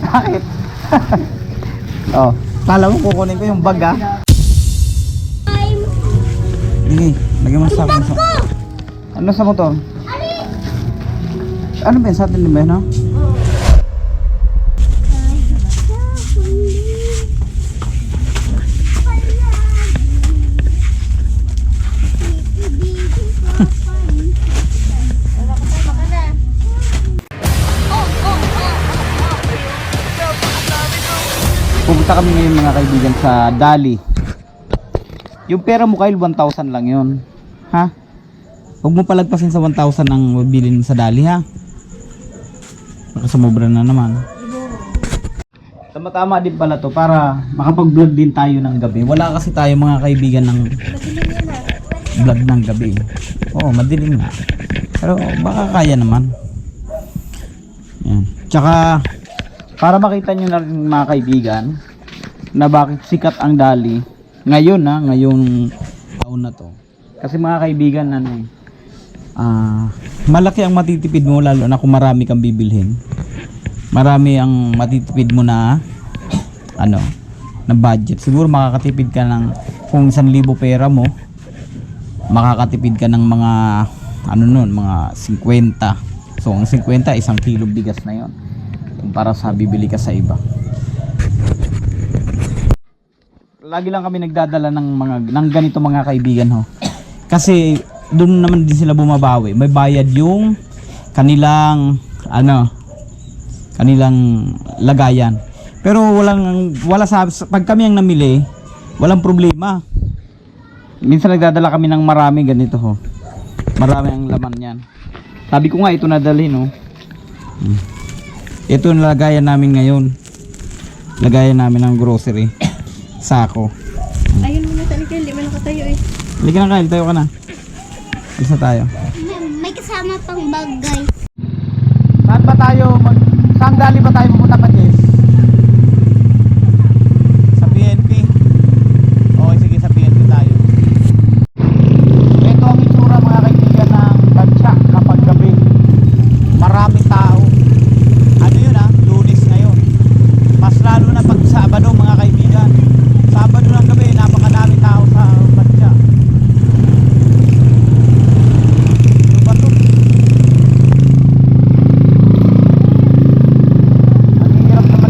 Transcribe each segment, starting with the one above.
Bakit? Oh, kala mo kukunin ko yung bag ha? Sige, lagyan mo sa akin. Ano sa motor? Ano ba yun? Sa atin din ba yun ha? Pupunta kami ngayon mga kaibigan sa Dali. Yung pera mo Kyle, 1,000 lang yun. Ha? Huwag mo palagpasin sa 1,000 ang bilhin mo sa Dali ha. Baka sumobra na naman. Tama-tama din pala to para makapag-vlog din tayo ng gabi. Wala kasi tayo mga kaibigan ng vlog ng gabi. Oo, madilim nga. Pero baka kaya naman. Yan. Tsaka para makita nyo na rin mga kaibigan na bakit sikat ang Dali ngayon ha, ngayong taon na to. Kasi mga kaibigan malaki ang matitipid mo lalo na kung marami kang bibilhin. Marami ang matitipid mo na na budget. Siguro makakatipid ka ng kung 1,000 pera mo, makakatipid ka ng mga mga 50. So ang 50 isang kilo bigas na 'yon. Para sa bibili ka sa iba. Lagi lang kami nagdadala ng ganito mga kaibigan ho. Kasi doon naman din sila bumabawi. May bayad yung kanilang kanilang lagayan. Pero wala pag kami ang namili, walang problema. Minsan nagdadala kami ng marami ganito ho. Marami ang laman niyan. Sabi ko nga ito nadalhin no. Ito ang lagayan namin ngayon. Lagayan namin ng grocery. Sako. Ayun muna sa Kyle, di man nakatayo eh. Halika na Kyle, tayo ka na. Alis na tayo. May kasama pang bag guys. Saan ba tayo? Saan Dali ba tayo pupunta pa Jess? Sa PNP? Okay sige, sa PNP tayo. Ito ang itsura mga kaibigan ng Bansya kapag gabi. Maraming tao. Lunes ngayon. Mas lalo na pag Sabado mga kaibigan. Sabado ng gabi, napakadaming tao sa Bansya. Ano ba ito? Ang hirap naman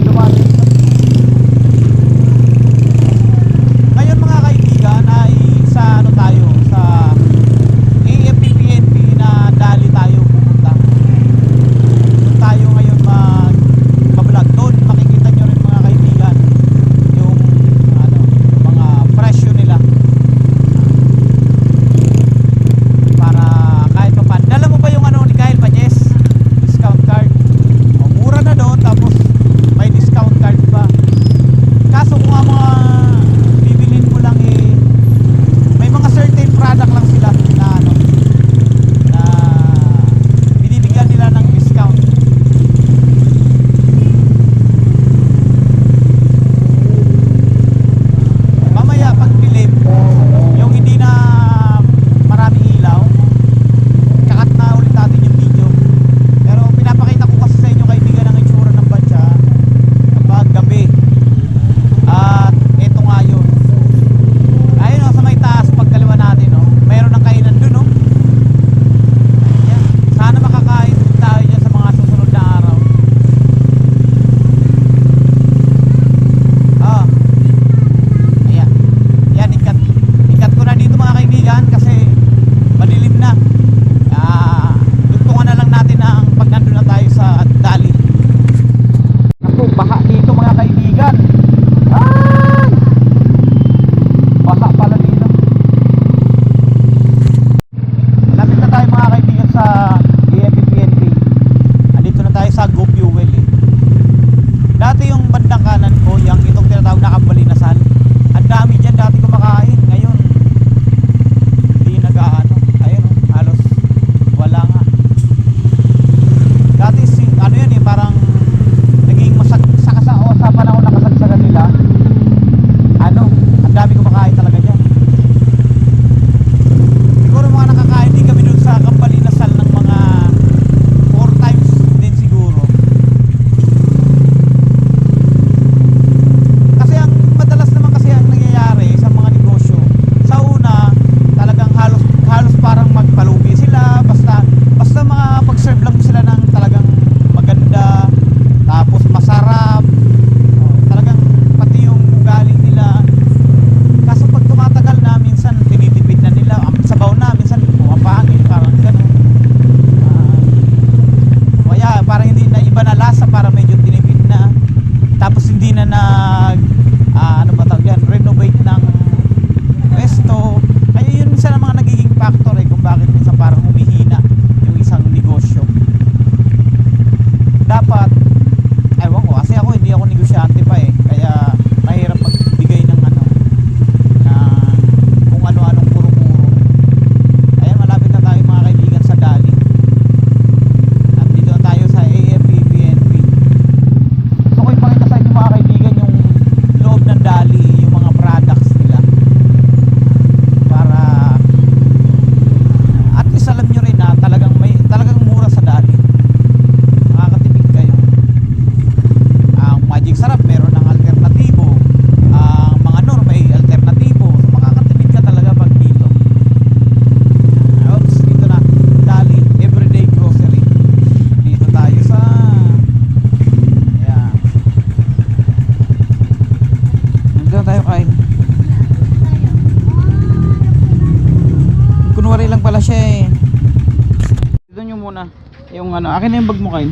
muna. Yung ano, akin na yung bag mo, Kyle.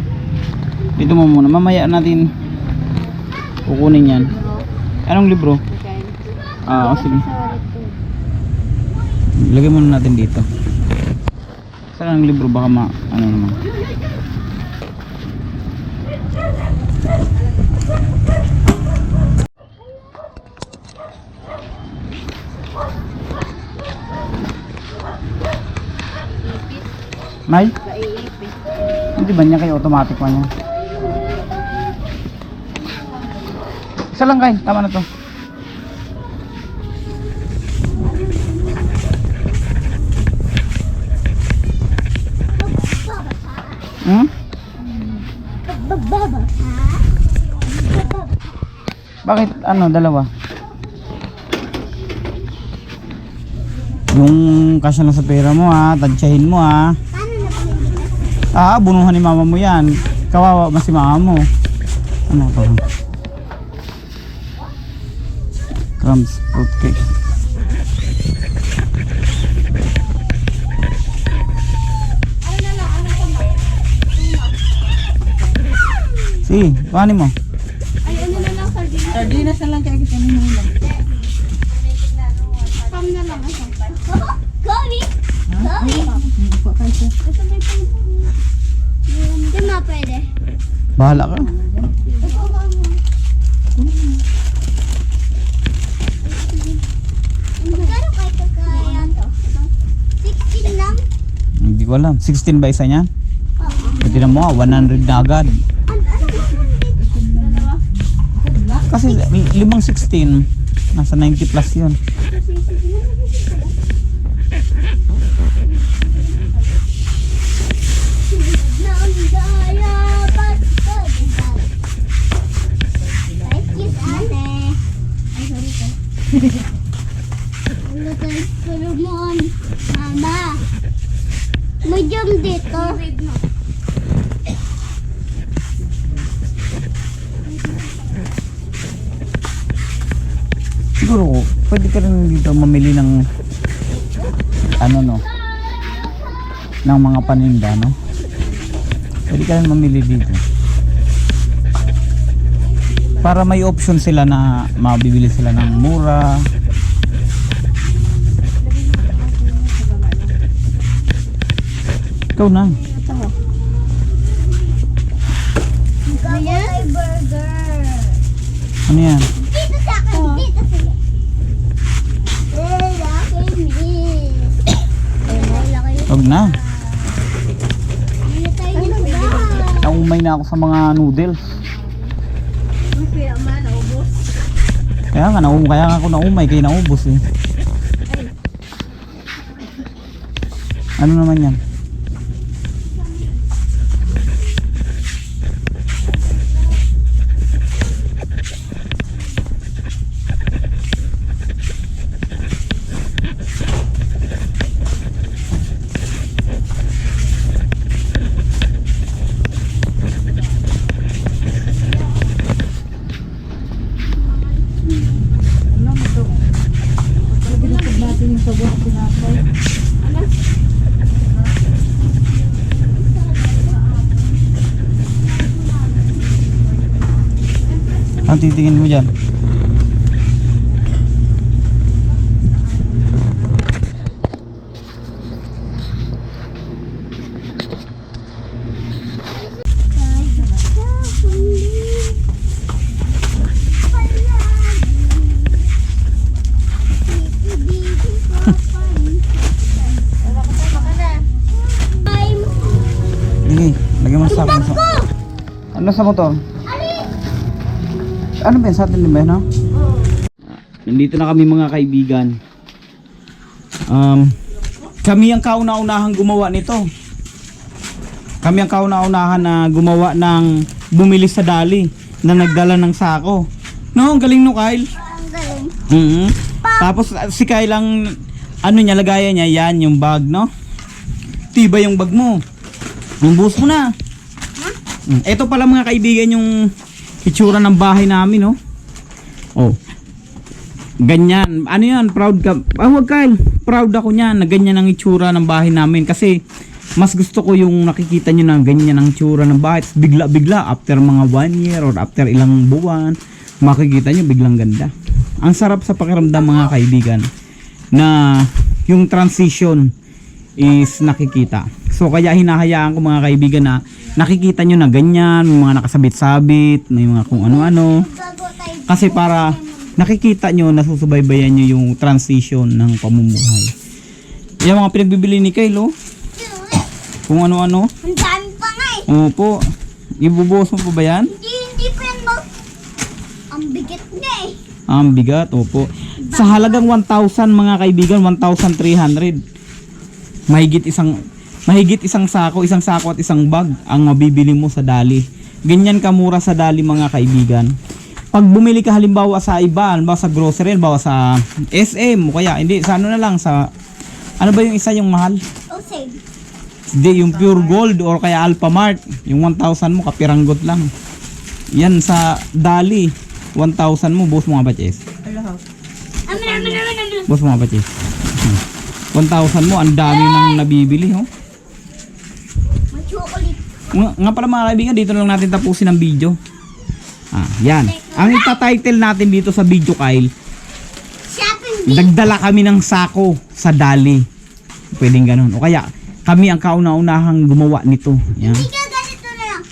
Dito mo muna. Mamaya natin kukunin yan. Anong libro? Ah, sige. Lagay muna natin dito. Saan ang libro? Baka ano naman. May? Hindi ba niya kayo automatic pa niya? Isa lang kayo, tama na to. Hmm? Baba. Bakit ano, dalawa? Yung kasya lang sa pera mo ha, tansyahin mo ha. Paano na pinili? Ah, bunuhan ni mama mo yan. Kawawa ba si mama mo? Ano to? Crumbs, fruitcake. Si, kuhanin mo. Ay, ano na lang, sardinas. Sardinas na lang kaya kita nila. Pam na lang. Gobi! Gobi! Ito may pang... Hindi ma pwede. Bahala ka. Magkano kayo kaya to? 16 lang? Hindi ko alam. 16 ba isa niyan? Oo. Pwede na mo, 100 na agad. Kasi 5-16, nasa 90 plus yun. Mama, may jam dito. Siguro, pwede ka rin dito mamili ng ano no, ng mga paninda no. Pwede ka rin mamili dito. Para may option sila na mabibili sila ng mura. Ikaw na. Ayan? Burger. Ano yan? Dito sa akin, dito sa akin. Laki miss. Huwag na. Hindi tayo nagdaan. Naumay na ako sa mga noodles. Kaya man, naubos. Kaya nga ako naumay kaya naubos eh. Ano naman yan? Binukod natin yung sabon at pinapay. Ang titingin mo dyan? Sige, lagyan mo sa akin. Ano sa motor? Ano ba yan? Sa atin din ba yun, no? Nandito na kami mga kaibigan. Kami ang kauna-unahang gumawa nito. Kami ang kauna-unahan na gumawa ng bumili sa dali na nagdala ng sako. No, ang galing no, Kyle. Ang galing. Tapos si Kyle ang ano niya, lagayan niya yan, yung bag, no? Tiba yung bag mo. Buhos mo na. Ito pala mga kaibigan yung itsura ng bahay namin, no? Oh. Ganyan. Ano yan? Proud ka? Ah, wag Kyle. Proud ako niyan na ganyan ang itsura ng bahay namin kasi mas gusto ko yung nakikita nyo na ganyan ang tsura ng bahay. Tapos bigla-bigla, after mga 1 year or after ilang buwan, makikita nyo biglang ganda. Ang sarap sa pakiramdam mga kaibigan na yung transition is nakikita. So kaya hinahayaan ko mga kaibigan na nakikita nyo na ganyan, may mga nakasabit-sabit, may mga kung ano-ano. Bago tayo. Kasi para nakikita nyo, nasusubaybayan nyo yung transition ng pamumuhay. Yung mga pinagbibili ni Kyle, oh. Kung ano-ano. Ang dami pa nga eh. Opo. Ibubuhos mo pa ba yan? Hindi pa yan mo. Ang bigat nga eh. Ang bigat, opo. Sa halagang 1,000 mga kaibigan, 1,300. Mahigit isang sako at isang bag ang mabibili mo sa Dali. Ganyan kamura sa Dali mga kaibigan. Pag bumili ka halimbawa sa iba, halimbawa sa grocery, halimbawa sa SM, o kaya hindi, sa ano na lang, sa ano ba yung isa yung mahal? Oh, save. Hindi, yung Pure Gold or kaya Alphamart, yung 1,000 mo, kapiranggot lang. Yan sa Dali, 1,000 mo, boss mo nga ba, Ches? Boss mo nga ba, Ches? 1,000 mo, ang dami nang nabibili, oh. May chocolate. Nga pala mga kaibigan, dito na lang natin tapusin ang video. Yan. Ang ita-title natin dito sa video, Kyle, Shopping nagdala kami ng sako sa Dali. Pwedeng ganun. O kaya, kami ang kauna-unahang gumawa nito. Yan. Hindi ka ganito na lang.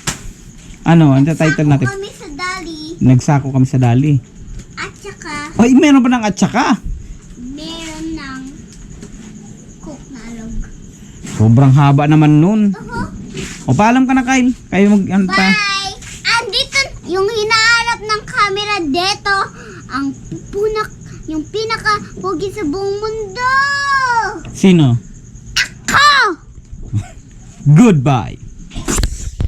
Ano, ang title natin? Kami sa Dali. Nagsako kami sa Dali. At saka, Ay, meron pa ng atsaka. meron ng cook na alog. Sobrang haba naman nun. Oho. O, paalam ka na, Kyle. Kayo mag-anta. Bye! Andito, yung hinahanap ng camera dito, ang yung pinaka-pogi sa buong mundo! Sino? Ako! Goodbye.